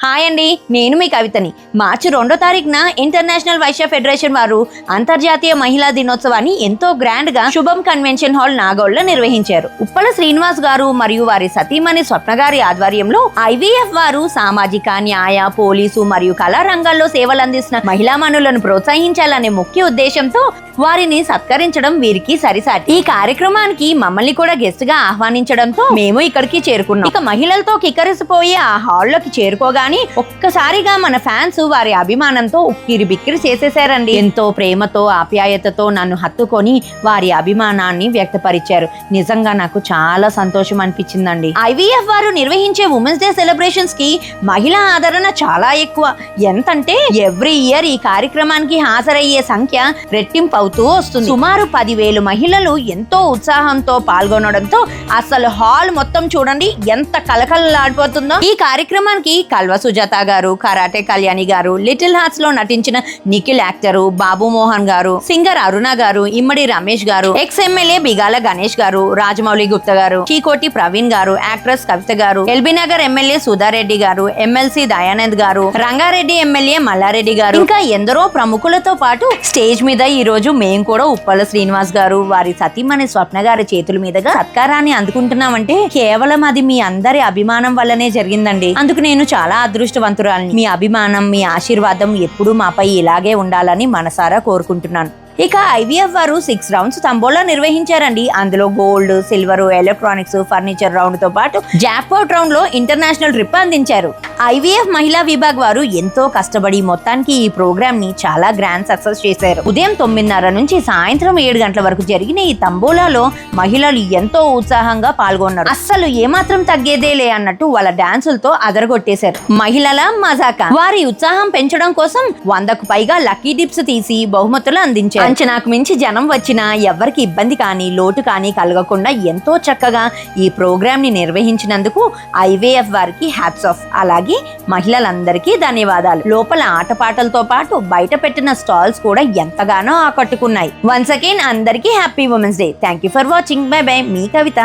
Hi అండి, నేను మీ కవితని. మార్చి 2వ తారీఖున ఇంటర్నేషనల్ వైశ్య ఫెడరేషన్ వారు అంతర్జాతీయ మహిళా దినోత్సవాన్ని ఎంతో గ్రాండ్ గా శుభం కన్వెన్షన్ హాల్ నాగోల్లో నిర్వహించారు. ఉప్పల శ్రీనివాస్ గారు మరియు వారి సతీమణి స్వప్న గారి ఆధ్వర్యంలో ఐవీఎఫ్ వారు సామాజిక న్యాయ, పోలీసు మరియు కళా రంగాల్లో సేవలందిస్తున్న మహిళా మనులను ప్రోత్సహించాలనే ముఖ్య ఉద్దేశంతో వారిని సత్కరించడం వీరికి సరిసాటి. ఈ కార్యక్రమానికి మమ్మల్ని కూడా గెస్ట్ గా ఆహ్వానించడంతో మేము ఇక్కడికి చేరుకున్నాం. ఇక మహిళలతో కిక్కరిసిపోయి ఆ హాల్లోకి చేరుకోగానే ఒక్కసారిగా మన ఫ్యాన్స్ వారి అభిమానంతో ఉక్కిరి బిక్కిరి చేసేసారండి. ఎంతో ప్రేమతో ఆప్యాయతతో నన్ను హత్తుకొని వారి అభిమానాన్ని వ్యక్తపరిచారు. నిజంగా నాకు చాలా సంతోషం అనిపించిందండి. ఐవీఎఫ్ వారు నిర్వహించే ఉమెన్స్ డే సెలబ్రేషన్స్ కి మహిళా ఆదరణ చాలా ఎక్కువ. ఎంతంటే ఎవ్రీ ఇయర్ ఈ కార్యక్రమానికి హాజరయ్యే సంఖ్య రెట్టింపు అవుతూ వస్తుంది. సుమారు 10,000 మహిళలు ఎంతో ఉత్సాహంతో పాల్గొనడంతో అసలు హాల్ మొత్తం చూడండి ఎంత కలకలలాడిపోతుందో. ఈ కార్యక్రమానికి కల్వ సుజాత గారు, కరాటే కళ్యాణి గారు, లిటిల్ హార్ట్స్ లో నటించిన నిఖిల్ యాక్టరు, బాబు మోహన్ గారు, సింగర్ అరుణ గారు, ఇమ్మడి రమేష్ గారు, ఎక్స్ ఎమ్మెల్యే బిగాల గణేష్ గారు, రాజమౌళి గుప్తా గారు, చీకోటి ప్రవీణ్ గారు, యాక్ట్రెస్ కవిత గారు, ఎల్బీనగర్ ఎమ్మెల్యే సుధారెడ్డి గారు, ఎమ్మెల్సీ దయానంద్ గారు, రంగారెడ్డి ఎమ్మెల్యే మల్లారెడ్డి గారు, ఇంకా ఎందరో ప్రముఖులతో పాటు స్టేజ్ మీద ఈ రోజు మేము కూడా ఉప్పల శ్రీనివాస్ గారు వారి సతీమణి స్వప్న గారి చేతుల మీదుగా సత్కారాన్ని అందుకుంటున్నామంటే కేవలం అది మీ అందరి అభిమానం వల్లనే జరిగిందండి. అందుకు నేను చాలా అదృష్టవంతురాలిని. మీ అభిమానం, మీ ఆశీర్వాదం ఎప్పుడూ మాపై ఇలాగే ఉండాలని మనసారా కోరుకుంటున్నాను. ఇక ఐవీఎఫ్ వారు 6 రౌండ్స్ తంబోలా నిర్వహించారండి. అందులో gold, silver, electronics, furniture round తో పాటు జాక్పాట్ రౌండ్ లో ఇంటర్నేషనల్ ట్రిప్ అందించారు. ఐవీఎఫ్ మహిళా విభాగ్ వారు ఎంతో కష్టపడి మొత్తానికి ఈ ప్రోగ్రామ్ ని చాలా గ్రాండ్ సక్సెస్ చేశారు. ఉదయం 9:30 నుంచి సాయంత్రం 7 గంటల వరకు జరిగిన ఈ తంబోలాలో మహిళలు ఎంతో ఉత్సాహంగా పాల్గొన్నారు. అస్సలు ఏమాత్రం తగ్గేదేలే అన్నట్టు వాళ్ళ డాన్సులతో అదరగొట్టేశారు. మహిళల మజాక వారి ఉత్సాహం పెంచడం కోసం 100కు పైగా లక్కీ డిప్స్ తీసి బహుమతులు అందించారు. అంచనాకు మించి జనం వచ్చినా ఎవరికి ఇబ్బంది కానీ లోటు కానీ కలగకుండా ఎంతో చక్కగా ఈ ప్రోగ్రామ్ ని నిర్వహించినందుకు ఐవీఎఫ్ వారికి హ్యాట్స్ ఆఫ్. అలాగే మహిళలందరికీ ధన్యవాదాలు. లోపల ఆటపాటలతో పాటు బయట పెట్టిన స్టాల్స్ కూడా ఎంతగానో ఆకట్టుకున్నాయి. వన్స్ అగైన్ అందరికీ happy women's day. Thank you for watching. By by, me Kavitha.